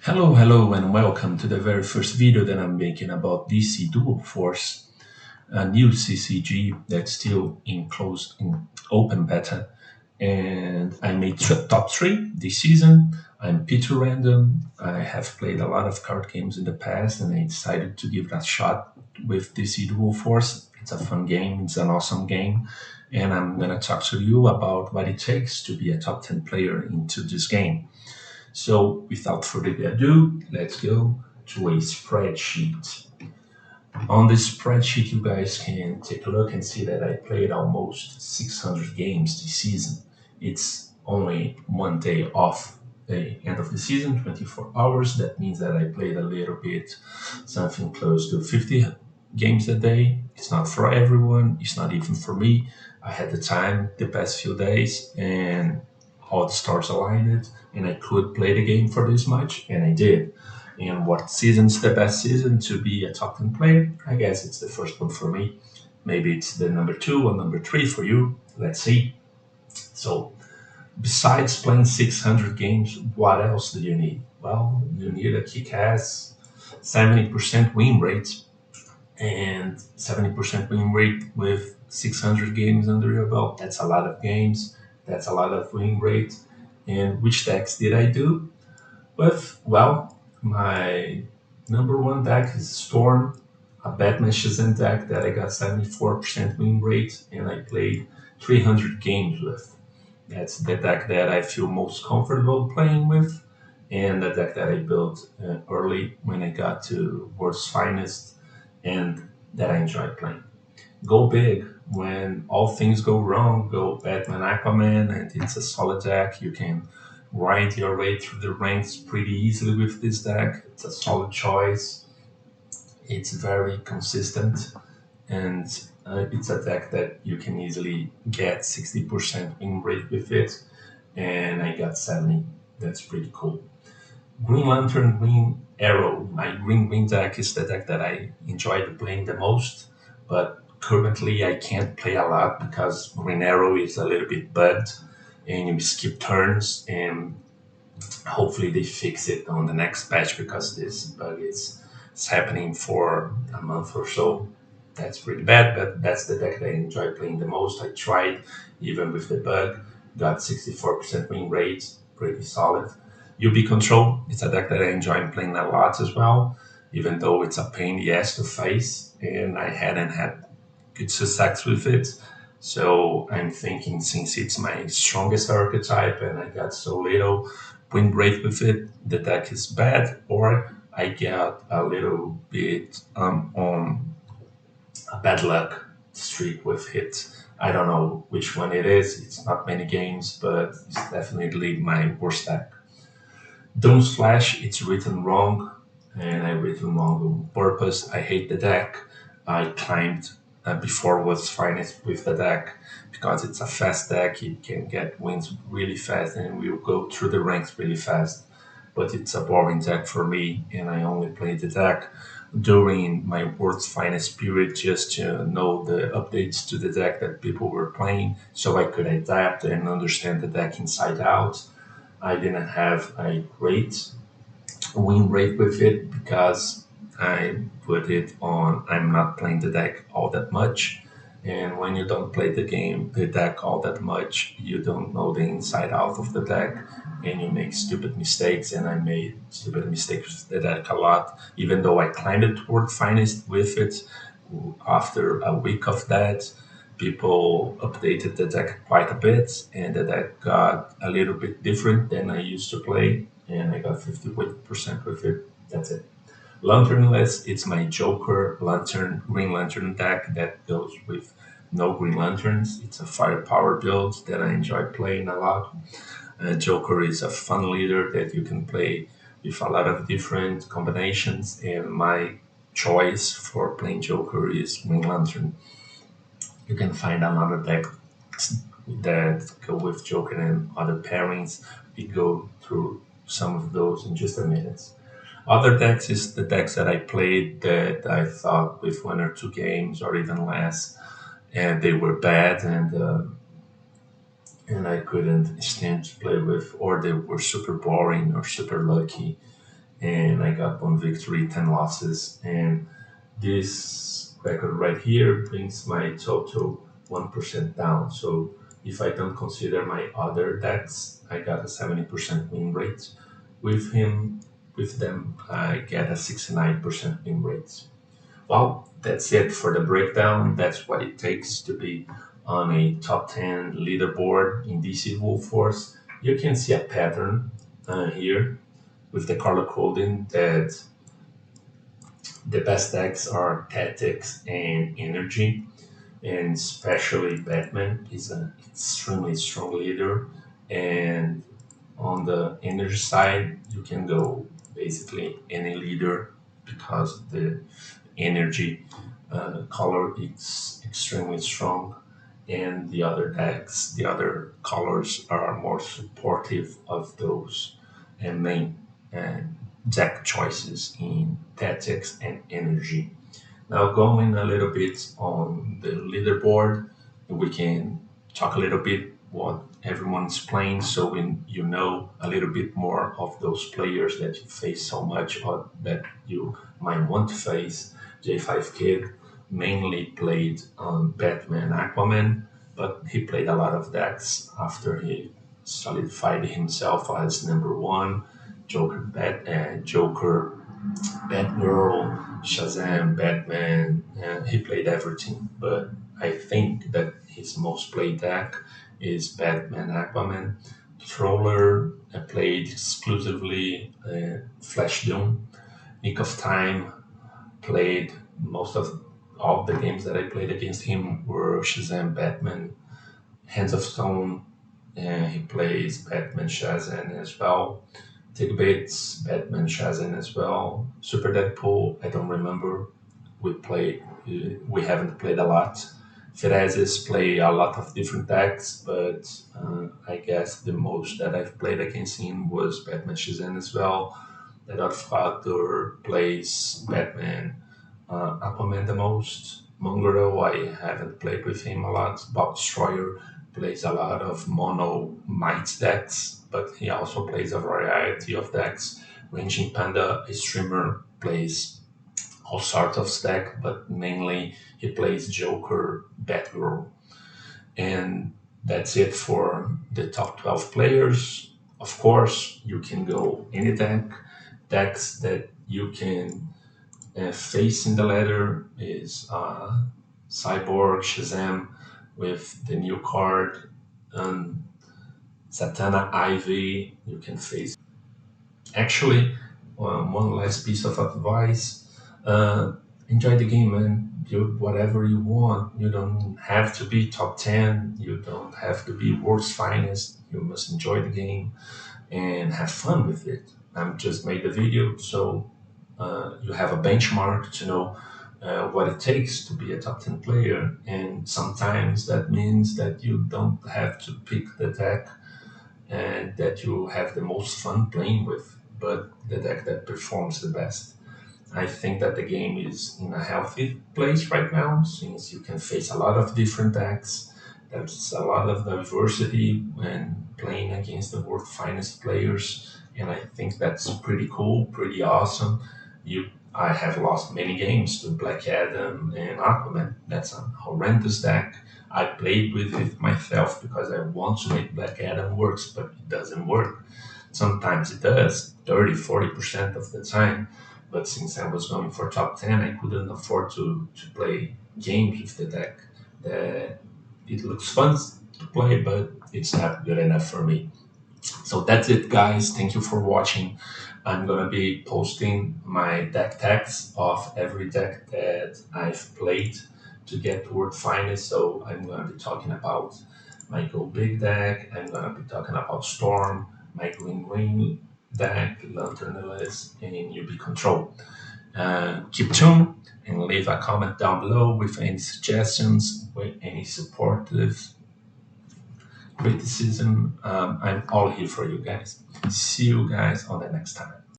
Hello, and welcome to the very first video that I'm making about DC Dual Force, a new CCG that's still in open beta. And I made top three this season. I'm Peter Random. I have played a lot of card games in the past, and I decided to give it a shot with DC Dual Force. It's a fun game, it's an awesome game, and I'm gonna talk to you about what it takes to be a top 10 player into this game. So without further ado, let's go to a spreadsheet. On this spreadsheet, you guys can take a look and see that I played almost 600 games this season. It's only one day off the end of the season, 24 hours. That means that I played a little bit, something close to 50 games a day. It's not for everyone, it's not even for me. I had the time the past few days, and all the stars aligned, and I could play the game for this much, and I did. And what season's the best season to be a top 10 player? I guess it's the first one for me. Maybe it's the number two or number three for you. Let's see. So, besides playing 600 games, what else do you need? Well, you need a kick ass 70% win rate, and 70% win rate with 600 games under your belt. That's a lot of games. That's a lot of win rate. And which decks did I do with? Well, my number one deck is Storm, a Batman Shazam deck that I got 74% win rate, and I played 300 games with. That's the deck that I feel most comfortable playing with, and the deck that I built early when I got to World's Finest, and that I enjoy playing. Go big. When all things go wrong, go Batman Aquaman, and it's a solid deck. You can ride your way through the ranks pretty easily with this deck. It's a solid choice. It's very consistent, and it's a deck that you can easily get 60% win rate with it, and I got 70. That's pretty cool. Green Lantern, Green Arrow. My Green deck is the deck that I enjoy playing the most, but currently I can't play a lot because Green Arrow is a little bit bugged and you skip turns, and hopefully they fix it on the next patch because this bug is happening for a month or so. That's pretty bad, but that's the deck that I enjoy playing the most. I tried even with the bug, got 64% win rate, pretty solid. UB Control, it's a deck that I enjoy playing a lot as well, even though it's a pain in the ass to face, and I hadn't had good success with it. So I'm thinking, since it's my strongest archetype and I got so little win rate with it, the deck is bad, or I get a little bit on a bad luck streak with it. I don't know which one it is. It's not many games, but it's definitely my worst deck. Doom's Flash, it's written wrong, and I written wrong on purpose. I hate the deck. I climbed before was finest with the deck because it's a fast deck. It can get wins really fast and will go through the ranks really fast. But it's a boring deck for me, and I only played the deck during my world's finest period just to know the updates to the deck that people were playing so I could adapt and understand the deck inside out. I didn't have a great win rate with it because I put it on. I'm not playing the deck all that much. And when you don't play the deck all that much, you don't know the inside out of the deck, and you make stupid mistakes. And I made stupid mistakes with the deck a lot, even though I climbed it toward finest with it. After a week of that, people updated the deck quite a bit, and the deck got a little bit different than I used to play, and I got 58% with it. That's it. Lanternless, it's my Joker Lantern Green Lantern deck that goes with no Green Lanterns. It's a firepower build that I enjoy playing a lot. Joker is a fun leader that you can play with a lot of different combinations, and my choice for playing Joker is Green Lantern. You can find another deck that go with Joker and other pairings. We go through some of those in just a minute. Other decks is the decks that I played that I thought with one or two games or even less, and they were bad, and I couldn't stand to play with, or they were super boring or super lucky. and I got 1 victory, 10 losses, and this record right here brings my total 1% down. So if I don't consider my other decks, I got a 70% win rate. With him, with them, I get a 69% win rate. Well, that's it for the breakdown. That's what it takes to be on a top 10 leaderboard in DC Dual Force. You can see a pattern here with the color coding that the best decks are Tactics and Energy, and especially Batman is an extremely strong leader. And on the energy side, you can go basically any leader because the energy color is extremely strong, and the other decks, the other colors are more supportive of those main uh, deck choices in tactics and energy. Now, going a little bit on the leaderboard, we can talk a little bit what everyone's playing, so when you know a little bit more of those players that you face so much or that you might want to face. J5 Kid mainly played on Batman Aquaman, but he played a lot of decks after he solidified himself as number one. Joker, Batgirl, Shazam, Batman, and he played everything. But I think that his most played deck is Batman Aquaman. Troller played exclusively Flash Doom. Nick of Time played most of all the games that I played against him were Shazam, Batman, Hands of Stone. He plays Batman Shazam as well. Take Bates, Batman Shazam as well. Super Deadpool, I don't remember. We haven't played a lot. Firezes play a lot of different decks, but I guess the most that I've played against him was Batman Shazam as well. The Godfather plays Batman Aquaman the most. Mongrel, I haven't played with him a lot. Bob Destroyer plays a lot of mono might decks, but he also plays a variety of decks. Ranging Panda, a streamer, plays all sorts of stack, but mainly he plays Joker, Batgirl. And that's it for the top 12 players. Of course, you can go any deck. Decks that you can face in the ladder is Cyborg, Shazam with the new card, and Satana Ivy. You can face. Actually, one last piece of advice: enjoy the game, man. Build whatever you want. You don't have to be top 10. You don't have to be world's finest. You must enjoy the game and have fun with it. I just made the video, so you have a benchmark to know what it takes to be a top 10 player. And sometimes that means that you don't have to pick the deck and that you have the most fun playing with, but the deck that performs the best. I think that the game is in a healthy place right now since you can face a lot of different decks. There's a lot of diversity when playing against the world finest players, and I think that's pretty cool, pretty awesome. I have lost many games to Black Adam and Aquaman. That's a horrendous deck. I played with it myself because I want to make Black Adam works, but it doesn't work. Sometimes it does, 30, 40% of the time. But since I was going for top 10, I couldn't afford to play games with the deck. It looks fun to play, but it's not good enough for me. So that's it, guys. Thank you for watching. I'm gonna be posting my deck tags of every deck that I've played to get to World Finest. So I'm gonna be talking about my Go Big deck. I'm gonna be talking about Storm, my Green deck, Lanternless, and UB Control. Keep tuned and leave a comment down below with any suggestions, with any supportive criticism. I'm all here for you guys. See you guys on the next time.